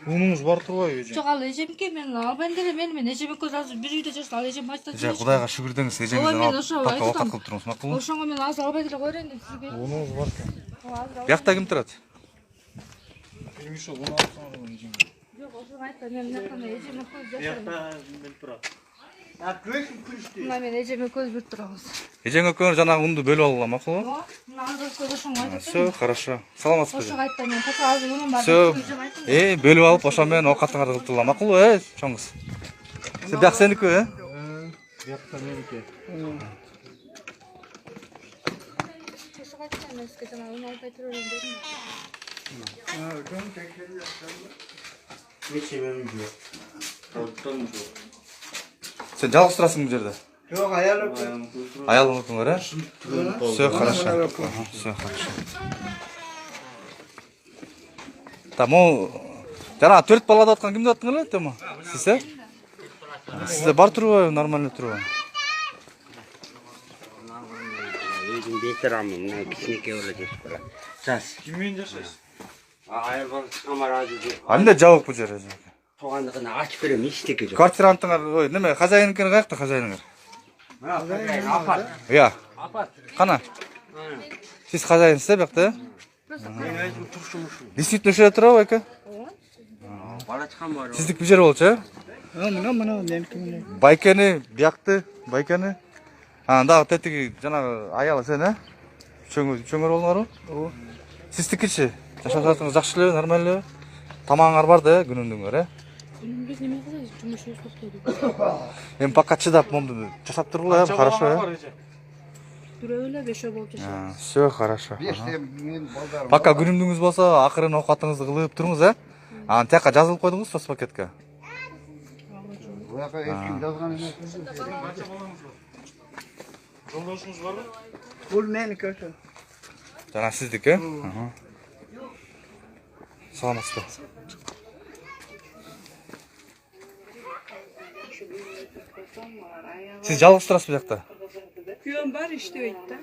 Унуңуз бар турбайбы эже? Жок, ал эжемке мен албайм деле менин эжемке азыр бир үйдө жашайт, ал эжем майда Эже, Кудайга шүгүр деңиз, эжеңиздин алып пакка овкат кылып туруңуз, макулбу? Ошоңо мен азыр албай деле коерейин деп сизге. Унуңуз бар экен. Биякта Ким турат? Эми ошо уну алып салган эжеңге. Жок, ошону айтпа, мен мынакана эжеме көз жашайм. Биякта мен турат. Мына мен эжеме көз бир турабыз. Эжең экөөңөр жанагы унду бөлүп алгыла, макулбу? Мына азыр көз ошоңо айтып. Всё, хорошо. Саламатсызбы? Ошого айтпа, мен пока азыр унум бар. Всё. Бөлүп алып, ошо менен оокатыңарды кылып тургула, макулбу, чоңуз? Бияк сеники, Биякта меники. Ошого айтпа, мен сизге жана унум албай турайын дедим. Сен жалгыз турасың бул жерде? Жок, аялып. Аялыңыздың бар, Всё, хорошо. Всё, хорошо. Та, могу жана 4 бала деп аткан кимди аттың эле, Тема? Сиз, Сизде бар турбайбы, нормально турбайбы? Өзüm бетирамын, мына кичинекей бала жашап калат. Жас. Ким менен жашайсыз? Айыл баласы камаразы. Эмне жабык бул жер? Тугандыгын ачып берем, эчтеке жок. Квартирантыңар, неме, хозяйныкин каякта хозяйныңар? Апат. Иә. Апат. Кана? Сиз хозяйнсыз, биякта? Мен өзüm турушум ушул. Действительно ушул жерде турабы, эке? Бала чыккан бар. Сиздик бул жер болчу, Мына меники. Байкени, биякты, байкени. Дагы тетиги жанагы аялы сен, Үчөңөр болуңарбы? Ооба. Сиздикичи? Жашап жатсаңыз жакшы эле, нормально эле? Тамагыңар бар да, күнүмдүңөр, Биз неме кылабыз? Жумушубуз токтойду. Эми пока чыдап момду жашап тургула, хорошо, Бирөө эле 5 болуп жашайбыз. Всё, хорошо. Мен балдарым. Пока күнүмдүңүз болсо, акырын оокатыңызды кылып туруңуз, Анан тияка жазылып койдуңуз соцпакетке. Буяка эркин жазган эмес. Жолдошуңуз барбы? Бул меники ошо. Жана сиздик, Саламатсызбы? Сиз жалгыз турасызбы жакта? Kuyum var iştebeyt da.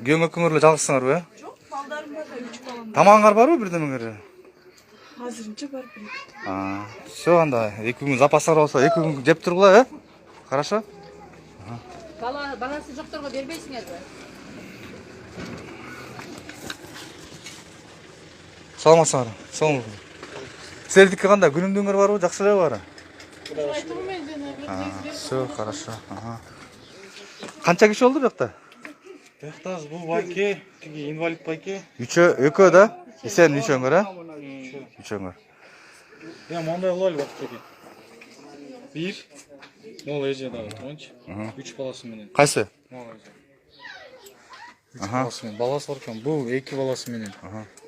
Күйөөң экөөңөр эле жалгызсыңарбы, Çok baldarım var da 3 balam. Тамагыңар барбы бирдемеңер? Hazırınca var bir. Всё, анда 2 күн запастар болсо 2 күн жеп тургула, Хорошо? Баласы жокторго бербейсиңерби? Саламатсызбы? Саламатсызбы. Силердики кандай күнүмдүңөр барбы? Жакшы эле бары? Всё, хорошо. Канча киши болду биякта? Биякта бул байке, тиги инвалид байке. Экөө да? Сен үчөөңөр, Үчөөңөр. Я мындай кылайлы бактеке. 1 Мол эже дагы тоңч. 3 баласы менен. Кайсы? Мага эже. 3 баласы менен. Баласы бар экен. Бул 2 баласы менен.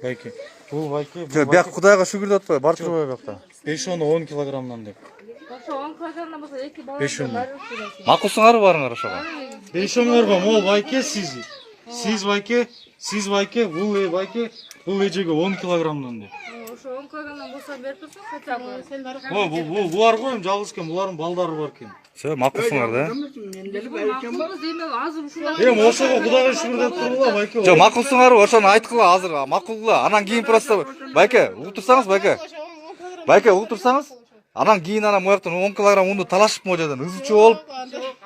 Байке. Бул байке. Бияк Кудайга шүгүр деп атпайбы? Бар турбайбы биякта? 5-10 килограммдан деп. Ошо 10 килограммдан болсо 2 бала 5-10. бар турасың. Макулсуңарбы барыңар ошого? 5-10 мол байке сиз. Сиз байке, бул байке, бул эжеге 10 килограммдан деп. Ошо 10 килограммдан болсо берип турсуң, хотя бы. Сен бар. Булар го эми жалгыз экен, булардын балдары бар экен. Всё, макулсуңар да? Макулбуз эми азыр ушундай. Эми ошого Кудайга шүгүр деп тургула байке. Жок, макулсуңарбы? Ошону айткыла азыр, макулгула. Анан кийин просто байке, угуп турсаңыз, байке. Байке, угуп турсаңыз, анан кийин анан мояктан 10 килограмм унду талашып могу жерден ызычуу болуп,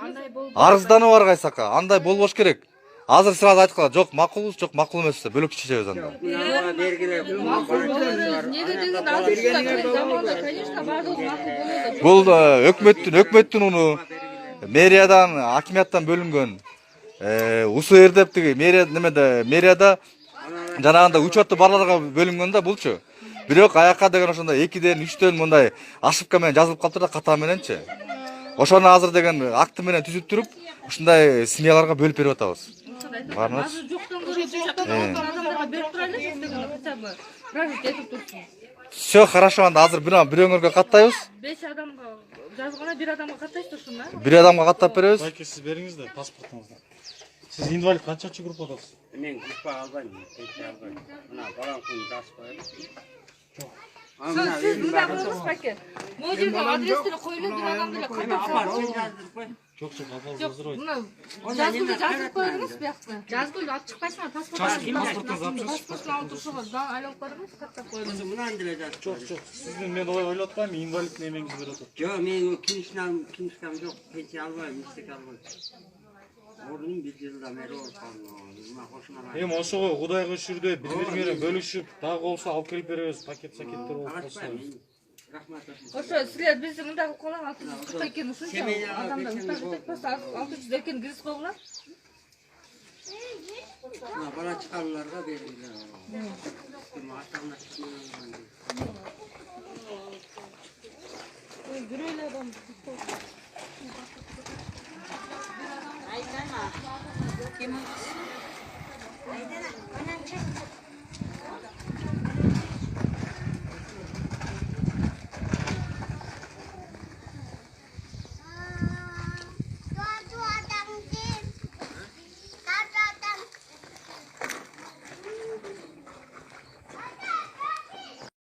Андай болуп. арызданып аргайсакка. Андай болбош керек. Азыр сразу айткыла, жок, макулбуз, жок, макул эмес деп бөлөк чечебиз анда. Бергиле. Неге деген азыр заманда, конечно, бардыгы макул болот. Бул өкмөттүн уну, мэриядан, акимияттан бөлүнгөн. УСР деп тиги мэрияда жанагында учетто барларга бөлүнгөн да булчу. Бирок аякка деген ошондой 2ден 3дөн мындай ошибка менен жазылып калыптыр да, ката мененчи. Ошону азыр деген акты менен түзүп туруп, ушундай семьяларга бөлүп берип атабыз. Барыңыз. Азыр жоктон көрүп адамдарга берип турайлы деген хотя бы. Править этип турсун. Всё хорошо, анда азыр бирөөңөргө каттайбыз. 5 адамга жазганда 1 адамга каттайсыз турсун да? 1 адамга каттап беребиз. Байке сиз бериңиз да паспортуңузду. Сиз инвалид канчанчы группадасыз? Мен группа албайм, пенсия албайм. Мына балаңкын жаш коюп. Siz mınday kılınız peki? Mogul жерге адресini koyulur bir adam bile Апар, kapatsın. он жаздырып кой. Жоқ, жоқ, апал Жоқ, жаздырбайт. мына жазгүлді жаздырып қойыңыз бұяқта. Жазгүлді алып шықпайсың ба? Паспортыңызды алып шығыңыз. Паспортын алып тұрсыңыз. Маған айланып қойыңыз, қаттап қойыңыз. Мынан деле жазып. Жоқ, жоқ. Сіздің мен олай ойлап атпаймын, инвалид немеңіз беріп отыр. Жоқ, мен кинишкам жоқ, пенсия албайм, иштек албайм. Ордун 1 жылдан бери ооруп калдым. Мына кошуналар. Эми ошого Кудайга шүрдө бири-бири менен бөлүшүп, дагы болсо алып келип беребиз, пакет-сакеттер болуп калса. Рахмат. Ошо силер бизди мындай кылып койгон 600 экен ушунча адамдар муштак жетпесе 600 экен киргизип койгула. Мына бала чыкканларга берилген. Атагына чыккан. Жүрөйлө адам. Aytama. Kim? Aytana, ondan çek.